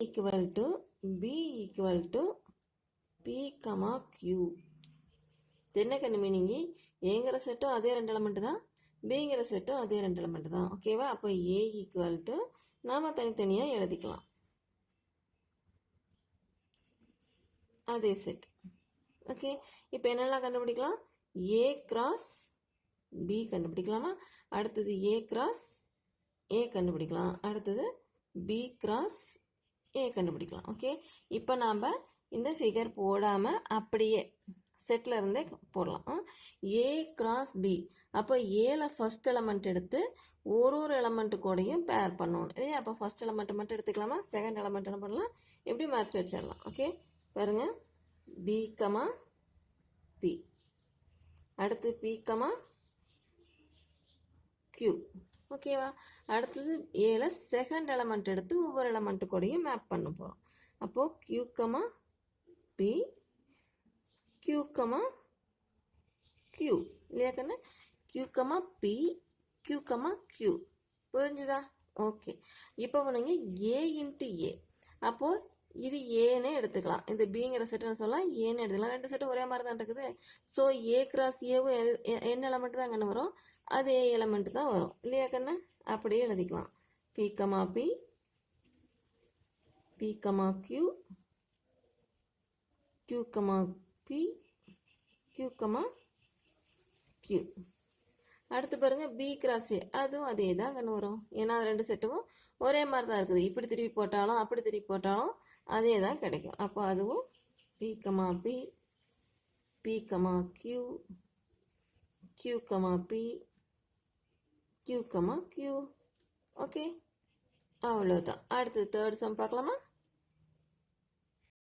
equal to B equal to P, Q. என்ன கண்ணு meaning? ஏங்கிற செட்டும் அதே ரெண்டு எலமெண்ட் தான், பிங்கிற செட்டும் அதே ரெண்டு எலமெண்ட் தான். ஓகேவா? அப்போ ஏ ஈக்குவல் டு நாம தனித்தனியாக எழுதிக்கலாம். அதே செட். ஓகே, இப்போ என்னெல்லாம் கண்டுபிடிக்கலாம்? ஏ கிராஸ் பி கண்டுபிடிக்கலாமா? அடுத்தது ஏ கிராஸ் ஏ கண்டுபிடிக்கலாம். அடுத்தது பி கிராஸ் ஏ கண்டுபிடிக்கலாம். ஓகே, இப்போ நாம் இந்த ஃபிகர் போடாமல் அப்படியே செட்டில் இருந்தே போடலாம். ஏ கிராஸ் பி, அப்போ ஏல ஃபர்ஸ்ட் எலமெண்ட் எடுத்து ஒரு எலமெண்ட் கூடயும் பேர் பண்ணணும் இல்லையா? அப்போ ஃபர்ஸ்ட் எலமெண்ட் மட்டும் எடுத்துக்கலாமா? செகண்ட் எலமெண்ட் என்ன பண்ணலாம்? எப்படி மறைச்சு வச்சிடலாம். ஓகே, பாருங்க, பி கமா பி, அடுத்து பி கமா கியூ. ஓகேவா? அடுத்தது ஏல செகண்ட் எலமெண்ட் எடுத்து ஒவ்வொரு எலமெண்ட் கூடயும் மேப் பண்ண போகிறோம். அப்போது Q comma P, Q comma Q இல்லையா கண்ணு? Q comma P, Q comma Q. புரிஞ்சுதா? ஓகே, இப்போ நீங்கள் ஏ இன்ட்டு ஏ, அப்போது இது ஏன்னு எடுத்துக்கலாம். இந்த பிங்கிற செட்டுன்னு சொல்லலாம், ஏன்னு எடுத்துக்கலாம். ரெண்டு செட்டும் ஒரே மாதிரி தான் இருக்குது. ஸோ ஏ கிராஸ் ஏவும் என்ன எலமெண்ட் தான் கண்ணு வரும்? அது ஏ எலமெண்ட் தான் வரும் இல்லையா கண்ணு? அப்படியே எழுதிக்கலாம். P comma P, P comma Q, Q comma P, Q comma Q. அடுத்து பாருங்க, பி கிராஸ் ஏ, அதுவும் அதே தான் கண்ணு வரும். ஏன்னா அது ரெண்டு செட்டும் ஒரே மாதிரி தான் இருக்குது. இப்படி திருப்பி போட்டாலும் அப்படி திருப்பி போட்டாலும் அதே தான் கிடைக்கும். அப்போ அதுவும் P comma P, P comma Q, Q comma P, Q comma Q. Okay, அவ்வளோதான். அடுத்து தேர்ட் சம் பார்க்கலாமா?